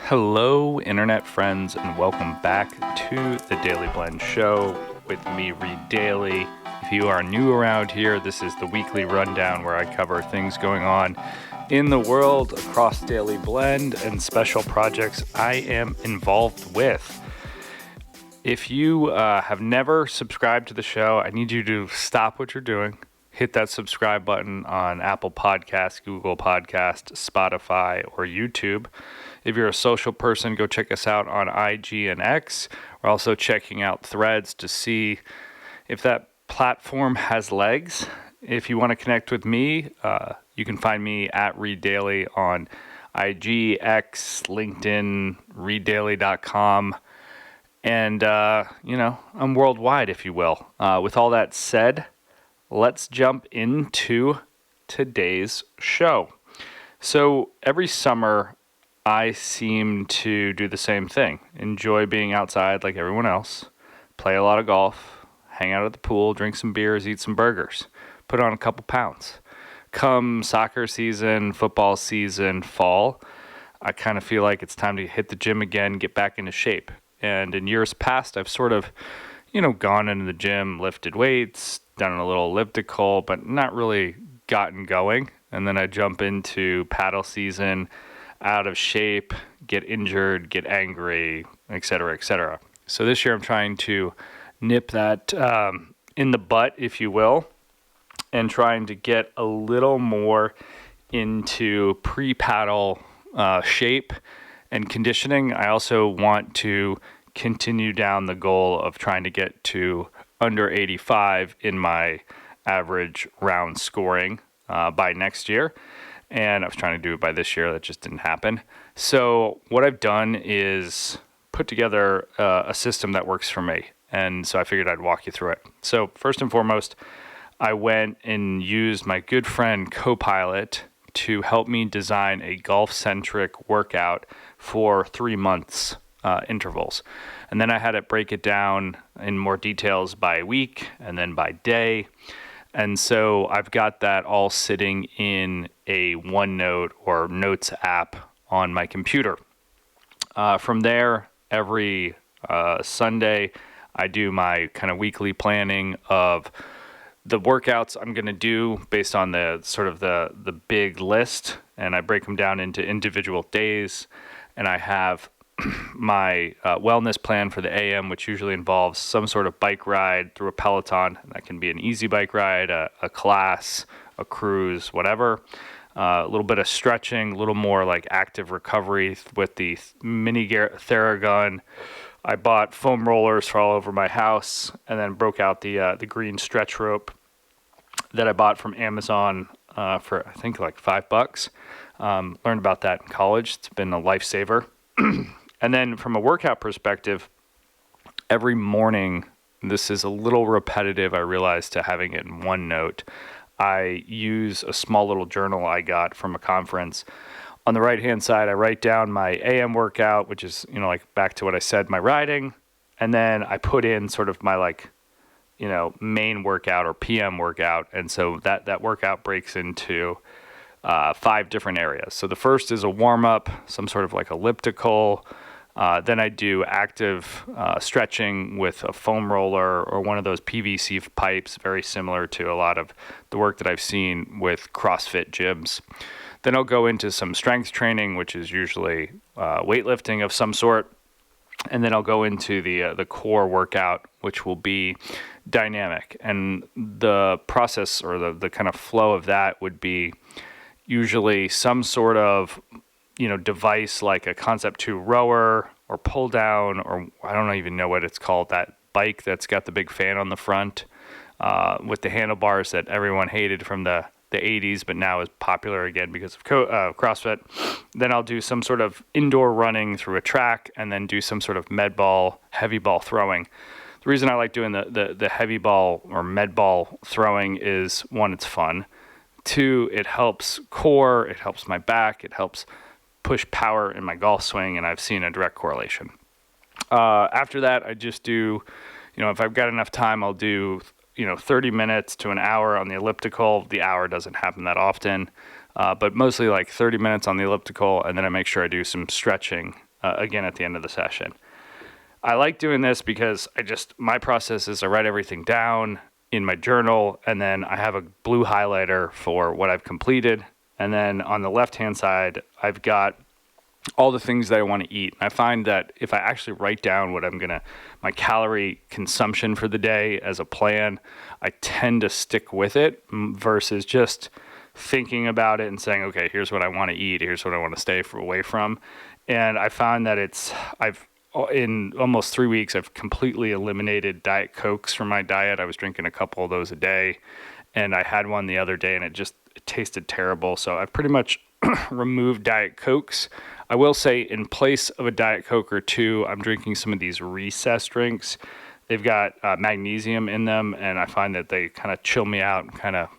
Hello, internet friends, and welcome back to the Dailey Blend show with me, Reed Dailey. If you are new around here, this is the weekly rundown where I cover things going on in the world across Dailey Blend and special projects I am involved with. If you have never subscribed to the show, I need you to stop what you're doing. Hit that subscribe button on Apple Podcasts, Google Podcasts, Spotify, or YouTube. If you're a social person, go check us out on IG and X. We're also checking out Threads to see if that platform has legs. If you want to connect with me, you can find me at Reed Dailey on IG, X, LinkedIn, reeddailey.com. And, I'm worldwide, if you will. With all that said, let's jump into today's show. So every summer, I seem to do the same thing. Enjoy being outside like everyone else. Play a lot of golf. Hang out at the pool. Drink some beers. Eat some burgers. Put on a couple pounds. Come soccer season, football season, fall, I kind of feel like it's time to hit the gym again, get back into shape. And in years past, I've sort of, gone into the gym, lifted weights, done a little elliptical, but not really gotten going. And then I jump into paddle season, out of shape, get injured, get angry, et cetera, et cetera. So this year I'm trying to nip that in the butt, if you will, and trying to get a little more into pre-paddle shape and conditioning. I also want to continue down the goal of trying to get to under 85 in my average round scoring by next year. And I was trying to do it by this year. That just didn't happen. So what I've done is put together a system that works for me. And so I figured I'd walk you through it. So first and foremost, I went and used my good friend Copilot to help me design a golf-centric workout for 3 months intervals. And then I had it break it down in more details by week and then by day. And so I've got that all sitting in a OneNote or Notes app on my computer. From there, every Sunday, I do my kind of weekly planning of the workouts I'm going to do based on the sort of the big list, and I break them down into individual days. And I have my wellness plan for the AM, which usually involves some sort of bike ride through a Peloton. And that can be an easy bike ride, a class, a cruise, whatever. A little bit of stretching, a little more like active recovery with the mini Theragun. I bought foam rollers for all over my house, and then broke out the green stretch rope that I bought from Amazon for I think like $5. Learned about that in college. It's been a lifesaver. And then from a workout perspective, every morning, this is a little repetitive, I realize, to having it in OneNote. I use a small little journal I got from a conference. On the right-hand side, I write down my AM workout, which is, like back to what I said, my riding. And then I put in sort of my main workout or PM workout. And so that workout breaks into 5 different areas. So the first is a warm-up, some sort of like elliptical. Then I do active stretching with a foam roller or one of those PVC pipes, very similar to a lot of the work that I've seen with CrossFit gyms. Then I'll go into some strength training, which is usually weightlifting of some sort. And then I'll go into the core workout, which will be dynamic. And the process or the kind of flow of that would be usually some sort of device like a Concept 2 rower or pull down, or I don't even know what it's called, that bike that's got the big fan on the front with the handlebars that everyone hated from the 80s, but now is popular again because of CrossFit. Then I'll do some sort of indoor running through a track, and then do some sort of med ball, heavy ball throwing. The reason I like doing the heavy ball or med ball throwing is, 1, it's fun. 2, it helps core, it helps my back, it helps push power in my golf swing, and I've seen a direct correlation. After that, I just do, if I've got enough time, I'll do 30 minutes to an hour on the elliptical. The hour doesn't happen that often, but mostly like 30 minutes on the elliptical, and then I make sure I do some stretching again at the end of the session. I like doing this because my process is I write everything down in my journal, and then I have a blue highlighter for what I've completed. And then on the left-hand side, I've got all the things that I want to eat. I find that if I actually write down my calorie consumption for the day as a plan, I tend to stick with it versus just thinking about it and saying, okay, here's what I want to eat. Here's what I want to stay away from. And I found that in almost 3 weeks, I've completely eliminated Diet Cokes from my diet. I was drinking a couple of those a day, and I had one the other day, and it tasted terrible. So I've pretty much removed Diet Cokes. I will say, in place of a Diet Coke or two, I'm drinking some of these recess drinks. They've got magnesium in them, and I find that they kind of chill me out and kind of,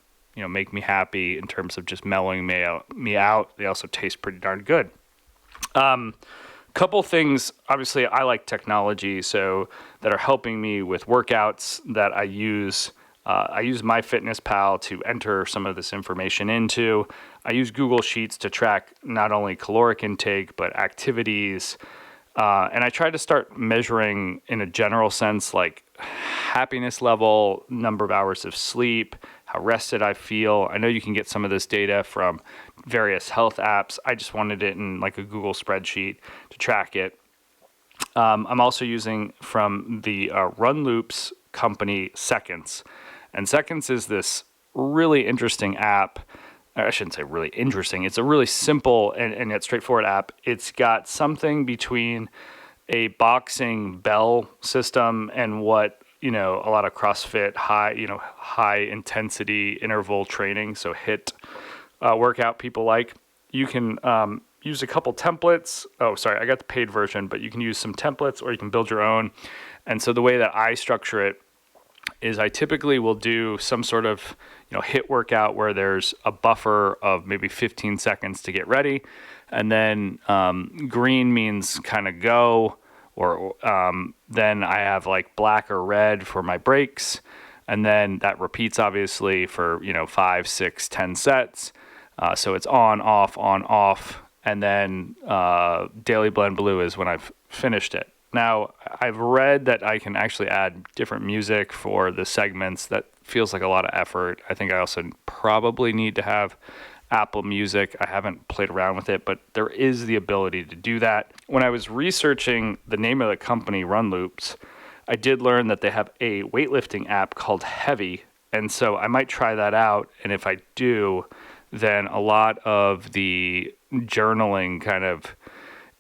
make me happy in terms of just mellowing me out. They also taste pretty darn good. Couple things, obviously I like technology, so that are helping me with workouts that I use. I use MyFitnessPal to enter some of this information into. I use Google Sheets to track not only caloric intake, but activities. And I try to start measuring in a general sense, like happiness level, number of hours of sleep, how rested I feel. I know you can get some of this data from various health apps. I just wanted it in like a Google spreadsheet to track it. I'm also using from the Run Loops company Seconds. And Seconds is this really interesting app. I shouldn't say really interesting. It's a really simple and yet straightforward app. It's got something between a boxing bell system and what, a lot of CrossFit high intensity interval training, so HIIT workout people like. You can use a couple templates. Oh, sorry, I got the paid version, but you can use some templates or you can build your own. And so the way that I structure it is I typically will do some sort of HIIT workout where there's a buffer of maybe 15 seconds to get ready, and then green means kind of go, or then I have like black or red for my breaks, and then that repeats obviously for 5, 6, 10 sets. So it's on, off, and then Dailey Blend blue is when I've finished it. Now, I've read that I can actually add different music for the segments. That feels like a lot of effort. I think I also probably need to have Apple Music. I haven't played around with it, but there is the ability to do that. When I was researching the name of the company, Run Loops, I did learn that they have a weightlifting app called Heavy, and so I might try that out. And if I do, then a lot of the journaling kind of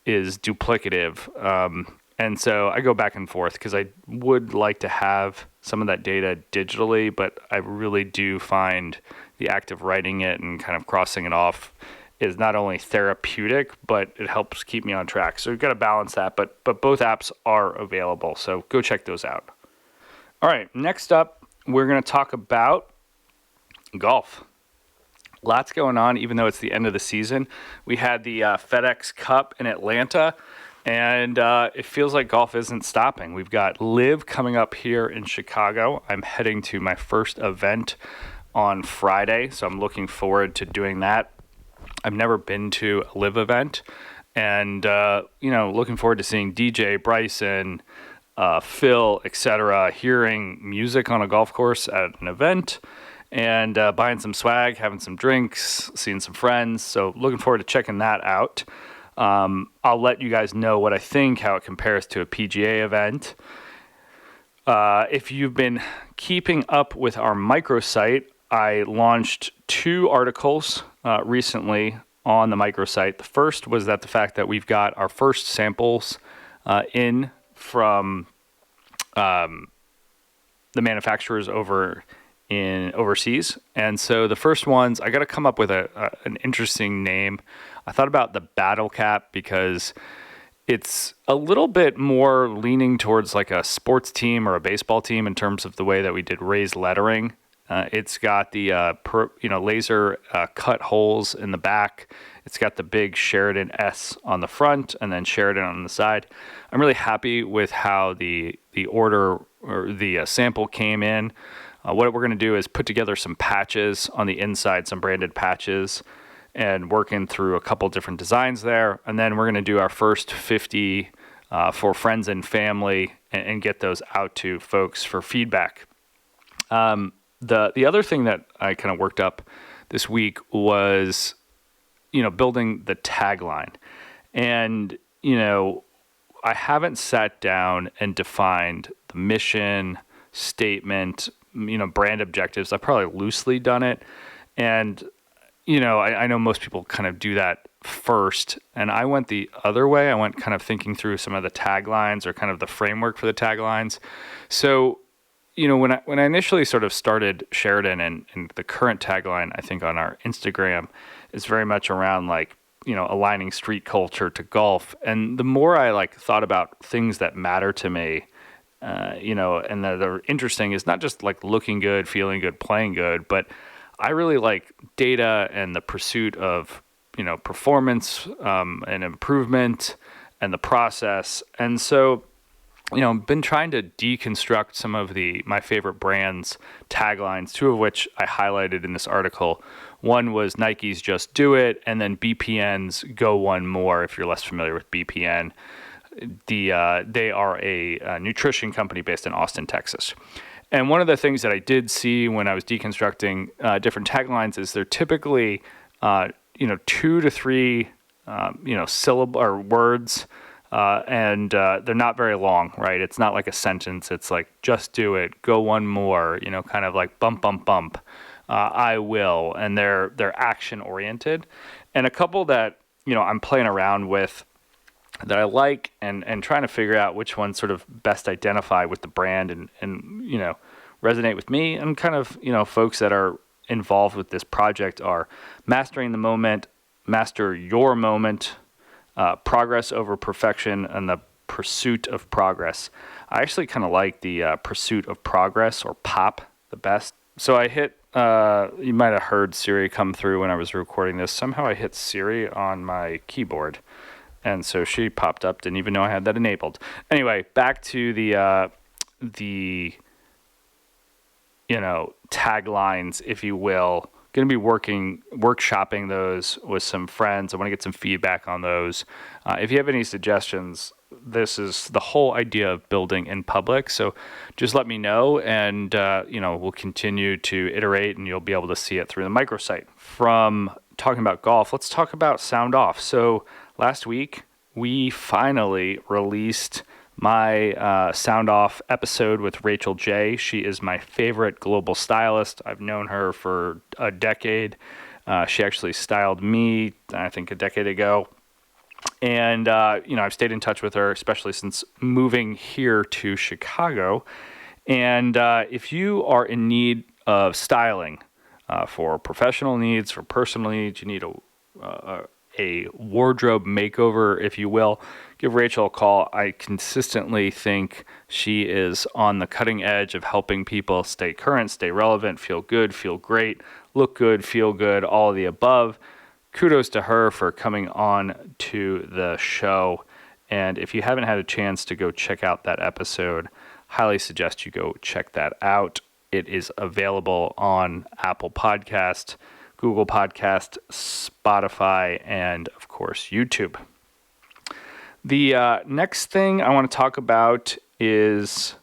is duplicative. And so I go back and forth because I would like to have some of that data digitally, but I really do find the act of writing it and kind of crossing it off is not only therapeutic, but it helps keep me on track. So we've got to balance that, but both apps are available. So go check those out. All right, next up, we're going to talk about golf. Lots going on, even though it's the end of the season. We had the FedEx Cup in Atlanta, and it feels like golf isn't stopping. We've got LIV coming up here in Chicago. I'm heading to my first event on Friday, so I'm looking forward to doing that. I've never been to a LIV event, and looking forward to seeing DJ, Bryson, Phil, etc., hearing music on a golf course at an event, and buying some swag, having some drinks, seeing some friends. So looking forward to checking that out. I'll let you guys know what I think, how it compares to a PGA event. If you've been keeping up with our microsite, I launched 2 articles recently on the microsite. The first was the fact that we've got our first samples in from the manufacturers overseas. And so the first ones, I got to come up with an interesting name. I thought about the Battle Cap because it's a little bit more leaning towards like a sports team or a baseball team in terms of the way that we did raised lettering. It's got the laser cut holes in the back. It's got the big Sheridan S on the front and then Sheridan on the side. I'm really happy with how the order or the sample came in. What we're going to do is put together some patches on the inside, some branded patches. and working through a couple different designs there. And then we're going to do our first 50 for friends and family and get those out to folks for feedback. The other thing that I kind of worked up this week was, building the tagline. And, I haven't sat down and defined the mission, statement, brand objectives. I've probably loosely done it. And, I know most people kind of do that first. And I went the other way. I went kind of thinking through some of the taglines or kind of the framework for the taglines. So, when I initially sort of started Sheridan and the current tagline, I think on our Instagram is very much around aligning street culture to golf. And the more I thought about things that matter to me, and that are interesting is not just looking good, feeling good, playing good, but I really like data and the pursuit of, performance and improvement and the process. And so, been trying to deconstruct some of my favorite brands' taglines, two of which I highlighted in this article. One was Nike's Just Do It, and then BPN's Go One More, if you're less familiar with BPN. They are a nutrition company based in Austin, Texas. And one of the things that I did see when I was deconstructing different taglines is they're typically, 2 to 3, syllable or words, and they're not very long, right? It's not like a sentence. It's like, just do it, go one more, kind of like bump, bump, bump. I will, and they're action oriented. And a couple that, I'm playing around with that I like and trying to figure out which ones sort of best identify with the brand and resonate with me and kind of, folks that are involved with this project are mastering the moment, master your moment, progress over perfection, and the pursuit of progress. I actually kind of like the pursuit of progress, or POP, the best. So I hit, you might have heard Siri come through when I was recording this. Somehow I hit Siri on my keyboard. And so she popped up, didn't even know I had that enabled. Anyway, back to the taglines, if you will. Going to be workshopping those with some friends. I want to get some feedback on those. If you have any suggestions, this is the whole idea of building in public. So just let me know, and we'll continue to iterate, and you'll be able to see it through the microsite. From talking about golf, let's talk about sound off. So last week we finally released my sound off episode with Rachel J. She is my favorite global stylist. I've known her for a decade. She actually styled me, I think, a decade ago. And, I've stayed in touch with her, especially since moving here to Chicago. And if you are in need of styling for professional needs, for personal needs, you need a wardrobe makeover, if you will, give Rachel a call. I consistently think she is on the cutting edge of helping people stay current, stay relevant, feel good, feel great, look good, feel good, all of the above. Kudos to her for coming on to the show. And if you haven't had a chance to go check out that episode, highly suggest you go check that out. It is available on Apple Podcast, Google Podcast, Spotify, and of course, YouTube. The next thing I want to talk about is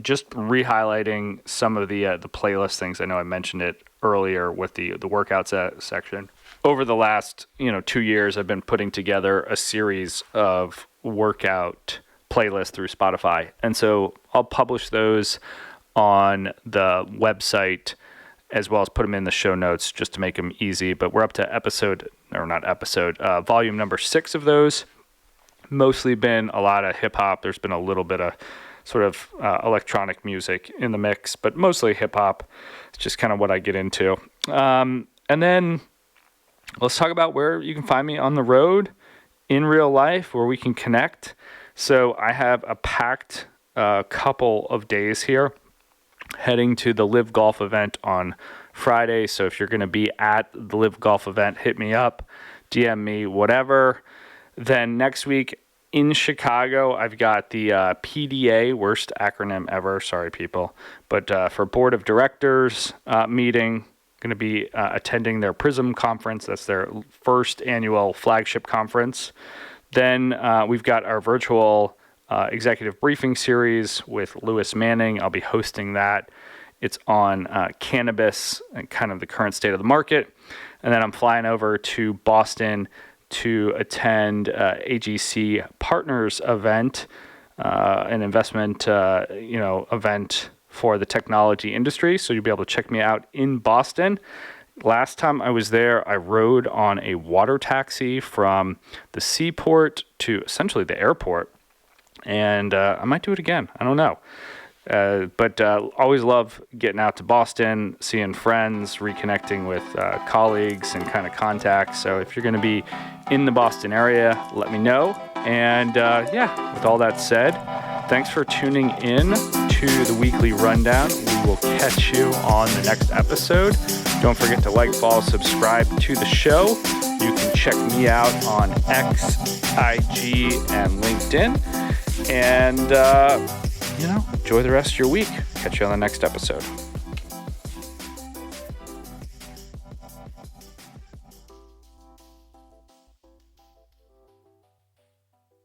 just re-highlighting some of the playlist things. I know I mentioned it earlier with the workouts section. Over the last 2 years, I've been putting together a series of workout playlists through Spotify, and so I'll publish those on the website, as well as put them in the show notes just to make them easy. But we're up to volume number 6 of those. Mostly been a lot of hip hop. There's been a little bit of sort of electronic music in the mix, but mostly hip hop. It's just kind of what I get into. And then let's talk about where you can find me on the road in real life, where we can connect. So I have a packed couple of days here, heading to the LIV Golf event on Friday. So if you're going to be at the LIV Golf event, hit me up, DM me, whatever. Then next week in Chicago, I've got the PDA, worst acronym ever, sorry people, but for Board of Directors meeting. Going going to be attending their Prism conference. That's their first annual flagship conference. Then we've got our virtual executive briefing series with Lewis Manning. I'll be hosting that. It's on cannabis and kind of the current state of the market. And then I'm flying over to Boston to attend AGC Partners event, an investment event for the technology industry. So you'll be able to check me out in Boston. Last time I was there, I rode on a water taxi from the seaport to essentially the airport. And I might do it again. I don't know. But always love getting out to Boston, seeing friends, reconnecting with colleagues and kind of contacts. So if you're going to be in the Boston area, let me know. And with all that said, thanks for tuning in to the weekly rundown. We will catch you on the next episode. Don't forget to like, follow, subscribe to the show. You can check me out on X, IG, and LinkedIn. And, enjoy the rest of your week. Catch you on the next episode.